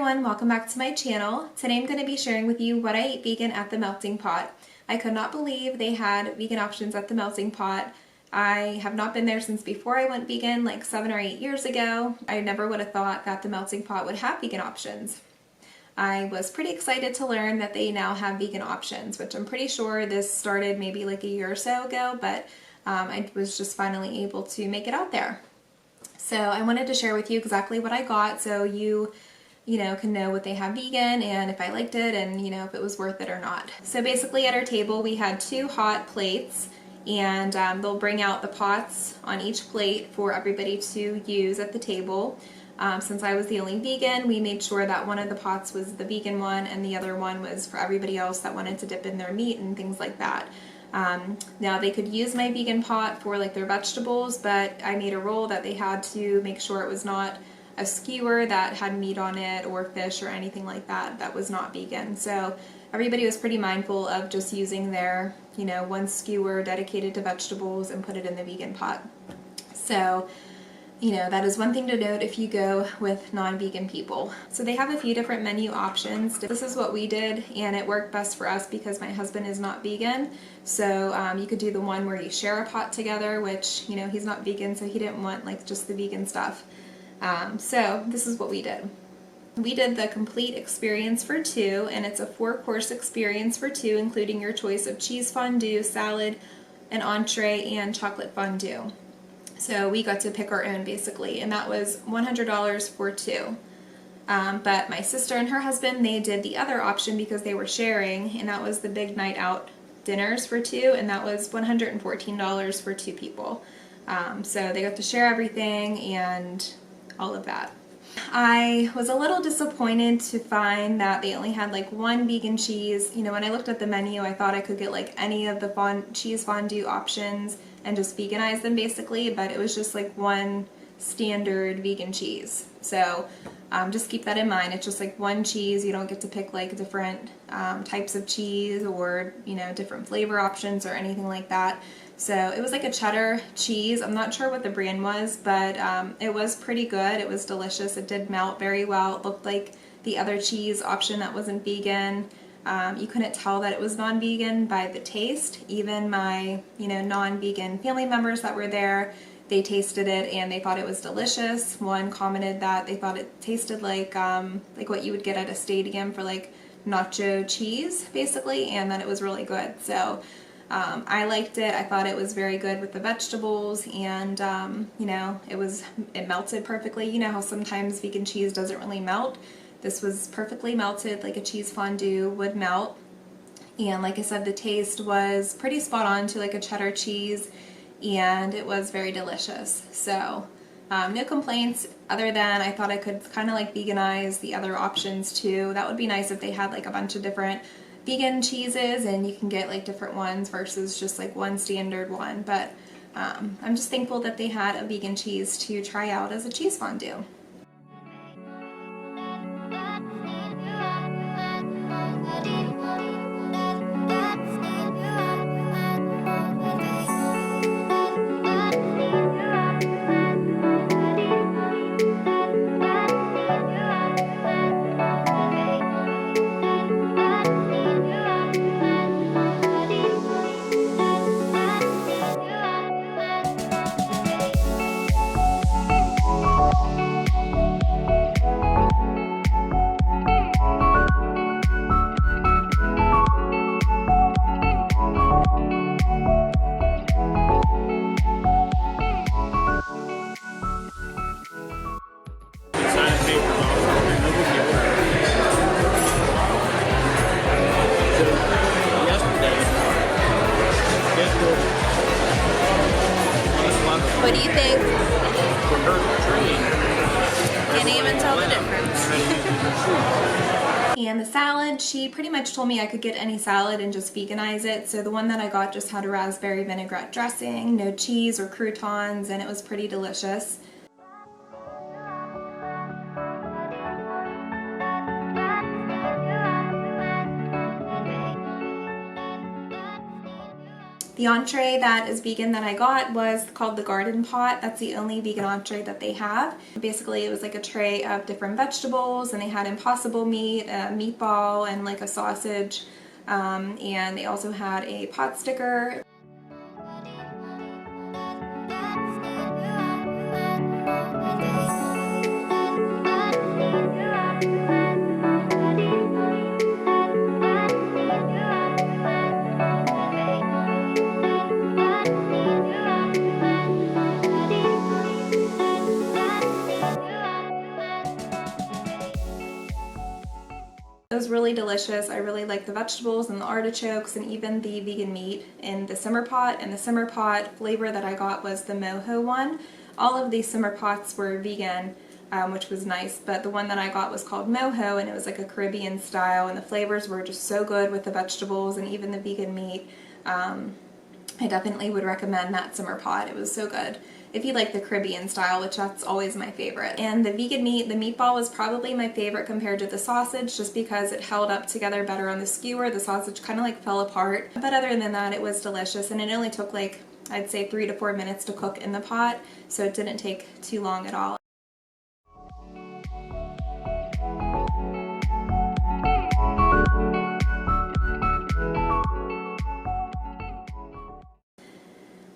everyone, welcome back to my channel. Today I'm going to be sharing with you what I ate vegan at the Melting Pot. I could not believe they had vegan options at the Melting Pot. I have not been there since before I went vegan, like 7 or 8 years ago. I never would have thought that the Melting Pot would have vegan options. I was pretty excited to learn that they now have vegan options, which I'm pretty sure this started maybe like a year or so ago, but I was just finally able to make it out there. So I wanted to share with you exactly what I got so you can know what they have vegan and if I liked it and, if it was worth it or not. So basically at our table we had 2 hot plates and they'll bring out the pots on each plate for everybody to use at the table. Since I was the only vegan, we made sure that one of the pots was the vegan one and the other one was for everybody else that wanted to dip in their meat and things like that. Now they could use my vegan pot for like their vegetables, but I made a rule that they had to make sure it was not a skewer that had meat on it or fish or anything like that that was not vegan. So everybody was pretty mindful of just using their, one skewer dedicated to vegetables and put it in the vegan pot. So that is one thing to note if you go with non-vegan people. So they have a few different menu options. This is what we did and it worked best for us because my husband is not vegan. So you could do the one where you share a pot together, which, he's not vegan, so he didn't want like just the vegan stuff. So this is what we did. We did the complete experience for 2 and it's a 4-course experience for 2, including your choice of cheese fondue, salad, an entree, and chocolate fondue. So we got to pick our own basically, and that was $100 for 2. But my sister and her husband, they did the other option because they were sharing, and that was the big night out dinners for 2, and that was $114 for 2 people. So they got to share everything and all of that. I was a little disappointed to find that they only had like 1 vegan cheese. When I looked at the menu, I thought I could get like any of the cheese fondue options and just veganize them basically, but it was just like 1 standard vegan cheese. So just keep that in mind. It's just like 1 cheese. You don't get to pick like different types of cheese or different flavor options or anything like that. So it was like a cheddar cheese. I'm not sure what the brand was, but it was pretty good. It was delicious. It did melt very well. It looked like the other cheese option that wasn't vegan. You couldn't tell that it was non-vegan by the taste. Even my, non-vegan family members that were there, they tasted it and they thought it was delicious. One commented that they thought it tasted like what you would get at a stadium for like nacho cheese, basically, and that it was really good. So I liked it. I thought it was very good with the vegetables and, it melted perfectly. You know how sometimes vegan cheese doesn't really melt? This was perfectly melted like a cheese fondue would melt. And like I said, the taste was pretty spot on to like a cheddar cheese and it was very delicious. So no complaints other than I thought I could kind of like veganize the other options too. That would be nice if they had like a bunch of different vegan cheeses and you can get like different ones versus just like 1 standard one. But I'm just thankful that they had a vegan cheese to try out as a cheese fondue. What do you think? Can't even tell the difference. And the salad, she pretty much told me I could get any salad and just veganize it. So the one that I got just had a raspberry vinaigrette dressing, no cheese or croutons, and it was pretty delicious. The entree that is vegan that I got was called the garden pot. That's the only vegan entree that they have. Basically, it was like a tray of different vegetables, and they had impossible meat, a meatball, and like a sausage. And they also had a pot sticker. It was really delicious. I really liked the vegetables and the artichokes and even the vegan meat in the simmer pot. And the simmer pot flavor that I got was the Mojo one. All of these simmer pots were vegan, which was nice, but the one that I got was called Mojo, and it was like a Caribbean style, and the flavors were just so good with the vegetables and even the vegan meat. I definitely would recommend that simmer pot. It was so good. If you like the Caribbean style, which that's always my favorite. And the vegan meat, the meatball was probably my favorite compared to the sausage, just because it held up together better on the skewer. The sausage kind of like fell apart. But other than that, it was delicious, and it only took like, I'd say 3 to 4 minutes to cook in the pot, so it didn't take too long at all.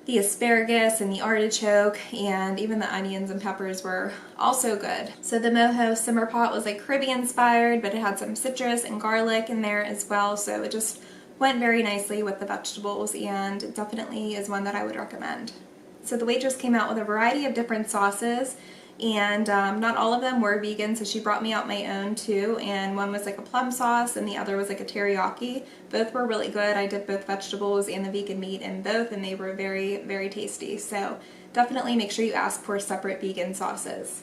The asparagus and the artichoke and even the onions and peppers were also good. So the Mojo Simmer Pot was like Caribbean inspired, but it had some citrus and garlic in there as well, so it just went very nicely with the vegetables, and definitely is one that I would recommend. So the waitress came out with a variety of different sauces, and not all of them were vegan, so she brought me out my own too, and one was like a plum sauce and the other was like a teriyaki. Both were really good. I did both vegetables and the vegan meat in both, and they were very, very tasty. So definitely make sure you ask for separate vegan sauces.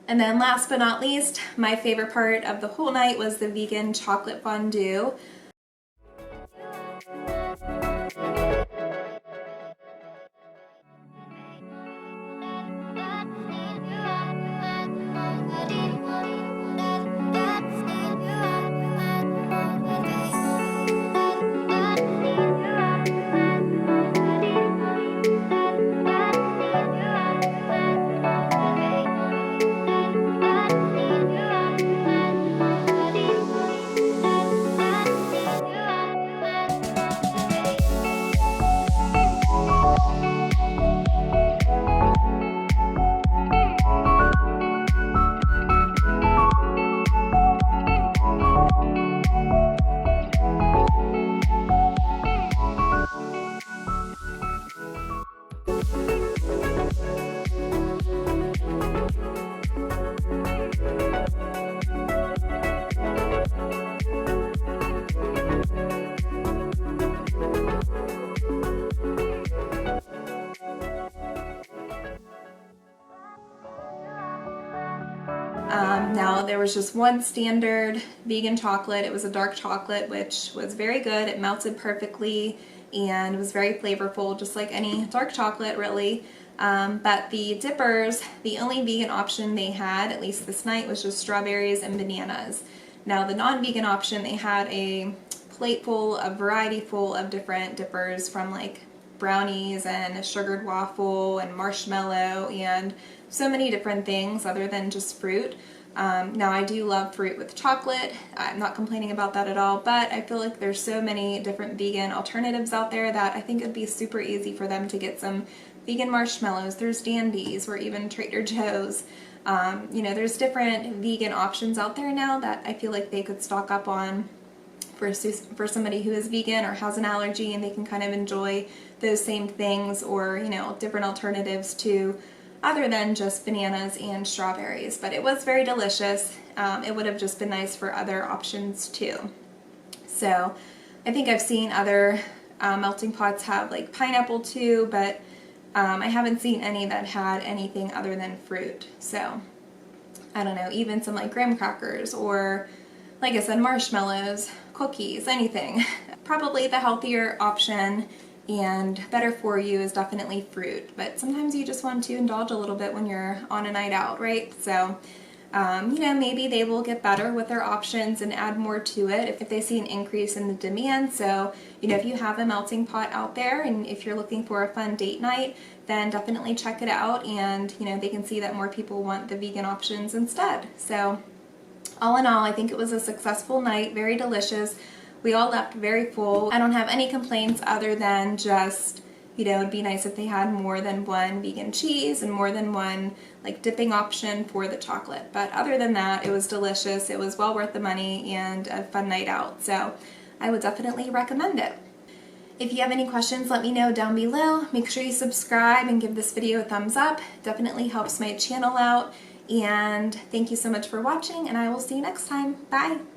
And then last but not least, my favorite part of the whole night was the vegan chocolate fondue. Now there was just one standard vegan chocolate. It was a dark chocolate, which was very good. It melted perfectly and was very flavorful, just like any dark chocolate really. But the dippers, the only vegan option they had, at least this night, was just strawberries and bananas. Now the non-vegan option, they had a plate full, a variety full of different dippers, from like brownies and a sugared waffle and marshmallow and so many different things other than just fruit. Now I do love fruit with chocolate. I'm not complaining about that at all, but I feel like there's so many different vegan alternatives out there that I think it'd be super easy for them to get some vegan marshmallows. There's Dandies or even Trader Joe's. You know, there's different vegan options out there now that I feel like they could stock up on for somebody who is vegan or has an allergy, and they can kind of enjoy those same things, or, you know, different alternatives to other than just bananas and strawberries. But it was very delicious. It would have just been nice for other options too. So I think I've seen other melting pots have like pineapple too, but I haven't seen any that had anything other than fruit. So I don't know, even some like graham crackers or, like I said, marshmallows, cookies, anything. Probably the healthier option and better for you is definitely fruit, but sometimes you just want to indulge a little bit when you're on a night out, right? So, you know, maybe they will get better with their options and add more to it if they see an increase in the demand. So, you know, if you have a melting pot out there and if you're looking for a fun date night, then definitely check it out, and, you know, they can see that more people want the vegan options instead. So, all in all, I think it was a successful night, very delicious. We all left very full. I don't have any complaints other than just, you know, it'd be nice if they had more than one vegan cheese and more than one like dipping option for the chocolate. But other than that, it was delicious. It was well worth the money and a fun night out. So I would definitely recommend it. If you have any questions, let me know down below. Make sure you subscribe and give this video a thumbs up. It definitely helps my channel out. And thank you so much for watching, and I will see you next time. Bye!